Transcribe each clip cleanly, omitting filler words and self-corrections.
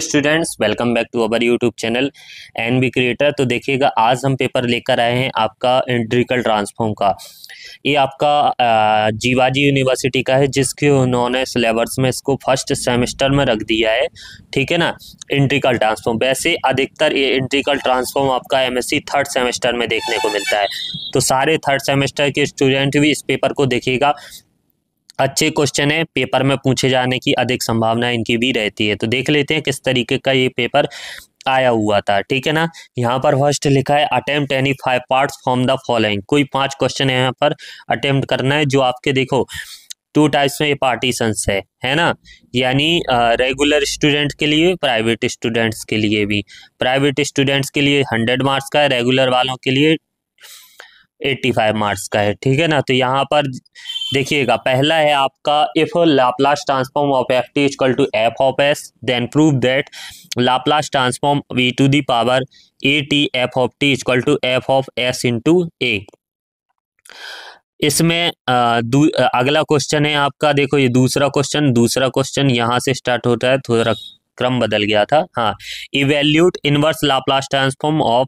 Students, welcome back to our YouTube channel NB creator. तो देखिएगा, आज हम पेपर लेकर आए हैं आपका इंटीग्रल ट्रांसफॉर्म का। ये आपका जीवाजी यूनिवर्सिटी का है, जिसके उन्होंने सिलेबस में इसको फर्स्ट सेमेस्टर में रख दिया है। ठीक है ना। इंटीग्रल ट्रांसफॉर्म, वैसे अधिकतर ये इंटीग्रल ट्रांसफॉर्म आपका एमएससी थर्ड सेमेस्टर में देखने को मिलता है। तो सारे थर्ड सेमेस्टर के स्टूडेंट भी इस पेपर को देखिएगा। अच्छे क्वेश्चन है, पेपर में पूछे जाने की अधिक संभावना इनकी भी रहती है। तो देख लेते हैं किस तरीके का ये पेपर आया हुआ था। ठीक है ना। यहाँ पर फर्स्ट लिखा है attempt any 5 parts from the following. कोई 5 क्वेश्चन है यहाँ पर अटेम्प्ट करना है, जो आपके देखो 2 टाइप्स में ये पार्टीशंस है ना। यानी रेगुलर स्टूडेंट के लिए, प्राइवेट स्टूडेंट्स के लिए भी। प्राइवेट स्टूडेंट्स के लिए 100 मार्क्स का है, रेगुलर वालों के लिए 85 मार्क्स का है। ठीक है ना। तो यहाँ पर देखिएगा, पहला है आपका if Laplace transform of f t equal to f of s, then prove that Laplace transform v to the power a t f of t equal to f of s into a. इसमें अगला question है आपका, देखो ये दूसरा question यहाँ से start होता है, थोड़ा क्रम बदल गया था। हाँ, evaluate inverse Laplace transform of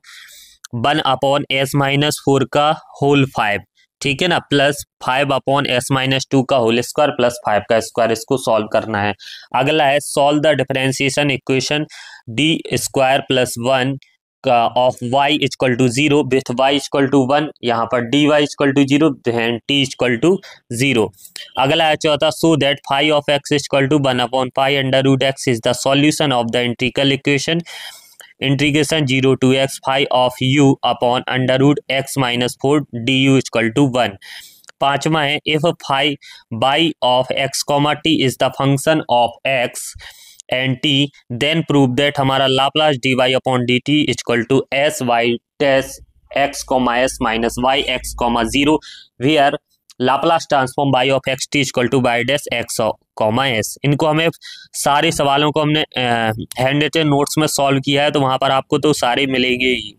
1/s-4 का होल 5। ठीक है ना, प्लस 5/s-2 का होल स्क्वायर प्लस 5 का स्क्वायर, इसको सॉल्व करना है। अगला है solve the differentiation equation D square plus 1 का of y equal to 0 with y equal to 1। यहाँ पर dy equal to 0 and t equal to 0। अगला है चौथा, so that phi of x equal to 1/π√x is the solution of the integral equation integration 0 to x phi of u upon √x-4 du equal to 1। पांचवा है if phi by of x, t is the function of x and t, then prove that हमारा Laplace dy upon dt equal to s y dash x, s minus y x, 0 where Laplace transform y of x t equal to y dash x comma s. इनको हमें सारे सवालों को हमने hand written notes में solve किया है, तो वहाँ पर आपको तो सारे मिलेंगे ही।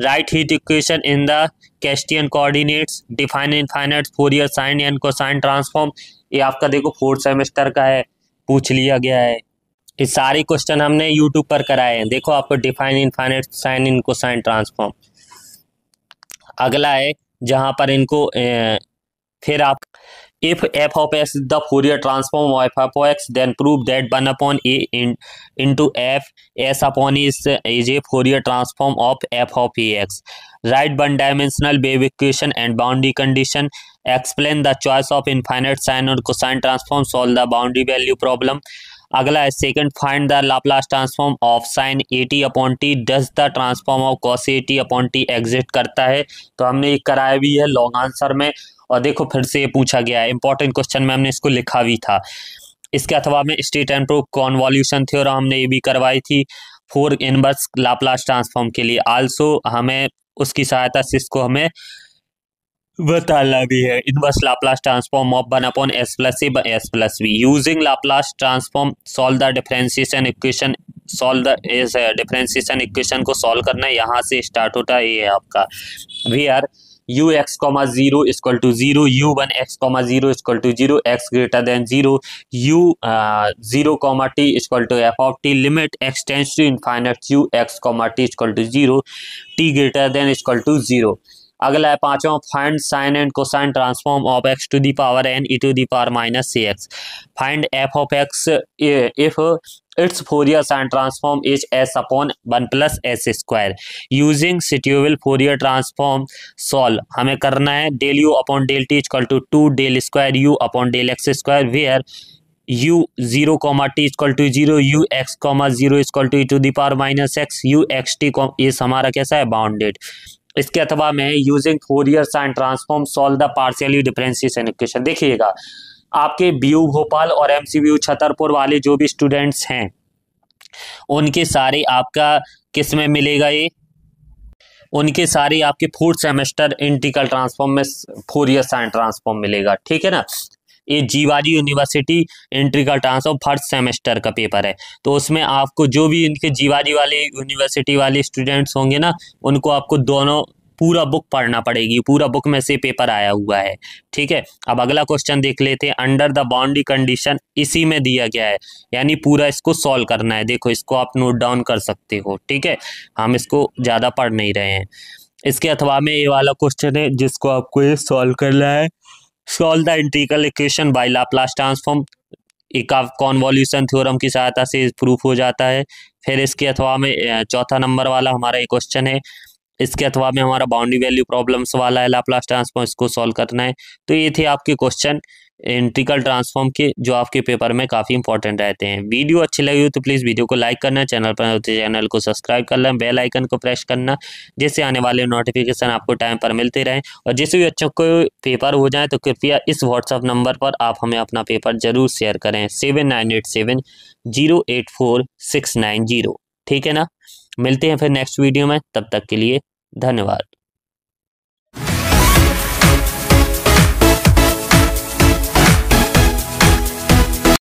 Right heat equation in the Cartesian coordinates, define infinite Fourier sine and cosine transform. ये आपका देखो 4th सेमेस्टर का है, पूछ लिया गया है। ये सारे क्वेश्चन हमने यूट्यूब पर कराए हैं। देखो आपको define infinite sine in cosine transform. अगला है जहाँ पर इनको फिर आप if f of s the Fourier transform of f of x, then prove that 1/a into f s upon is a Fourier transform of f of a x. Right one dimensional wave equation and boundary condition, explain the choice of infinite sine और cosine transform, solve the boundary value problem. अगला है second, find the Laplace transform of sine A T upon T, does the transform of cos A T upon T exist करता है। तो हमने ये कराया भी है लॉन्ग आंसर में, और देखो फिर से ये पूछा गया है, इंपॉर्टेंट क्वेश्चन में हमने इसको लिखा भी था। इसके अथवा में स्टेट एंड प्रूफ कॉन्वॉल्यूशन थ्योरम हमने ये भी करवाई थी 4 इनवर्स लाप्लास ट्रांसफॉर्म के लिए। आल्सो हमें उसकी सहायता से इसको हमें बताना भी है। Inverse Laplace transform of 1/s+a/s+b using Laplace transform solve the differentiation equation. Solve the differentiation equation को सॉल्व करना है, यहाँ से स्टार्ट होता है। ये है आपका where ux, 0 equal to 0, u1x, 0 equal to 0, x greater than 0, u 0, t equal to f of t, limit x tends to infinite ux, t equal to 0, t greater than equal to 0। अगला है पांचवा, find sine and cosine transform of x to the power n e to the power minus ax। Find f of x if it's Fourier sine transform is s upon 1+s²। Using suitable Fourier transform solve हमें करना है del u upon del t equal to 2 del square u upon del x², where u 0, t equal to 0, ux, 0 equal to e to the power minus x, uxt इस हमारा कैसा है, bounded. इसके अथवा में using Fourier sine transform solve the partially differentiation equation. देखिएगा, आपके बीयू भोपाल और एमसीबीयू छतरपुर वाले जो भी स्टूडेंट्स हैं, उनके सारे आपका किस में मिलेगा, ये उनके सारे आपके 4th सेमेस्टर इंटीग्रल ट्रांसफॉर्म में फोरियर साइन ट्रांसफॉर्म मिलेगा। ठीक है ना। ये Jiwaji university integral transform 1st semester का पेपर है, तो उसमें आपको जो भी इनके जीवाजी वाले यूनिवर्सिटी वाले स्टूडेंट्स होंगे ना, उनको आपको दोनों पूरा बुक पढ़ना पड़ेगी, पूरा बुक में से पेपर आया हुआ है। ठीक है, अब अगला क्वेश्चन देख लेते हैं। अंडर द बाउंड्री कंडीशन इसी में दिया गया है, यानी पूरा इसको सॉल्व करना है। देखो इसको आप नोट डाउन कर सकते हो। ठीक है, हम इसको ज़्यादा पढ़ नहीं रहे हैं। इसके अथवा में ये वाला क्वेश्चन है जिसको आपको ये सॉल्व करना है। Solve the integral equation by Laplace transform, एक कॉन्वोल्यूशन थ्योरम की सहायता से प्रूफ हो जाता है। फिर इसके अथवा में चौथा नंबर वाला हमारा ये क्वेश्चन है। इसके अथवा में हमारा बाउंड्री वैल्यू प्रॉब्लम्स वाला है लाप्लास ट्रांसफॉर्म, इसको सॉल्व करना है। तो ये थे आपके क्वेश्चन इंटीग्रल ट्रांसफॉर्म के, जो आपके पेपर में काफ़ी इंपॉर्टेंट रहते हैं। वीडियो अच्छी लगी हो तो प्लीज़ वीडियो को लाइक करना, चैनल पर चैनल को सब्सक्राइब करना, बेल आइकन को प्रेस करना, जिससे आने वाले नोटिफिकेशन आपको टाइम पर मिलते रहें। और जिस भी बच्चों को पेपर हो जाए तो कृपया इस व्हाट्सअप नंबर पर आप हमें अपना पेपर जरूर शेयर करें, 7987084690। ठीक है ना, मिलते हैं फिर नेक्स्ट वीडियो में, तब तक के लिए धन्यवाद।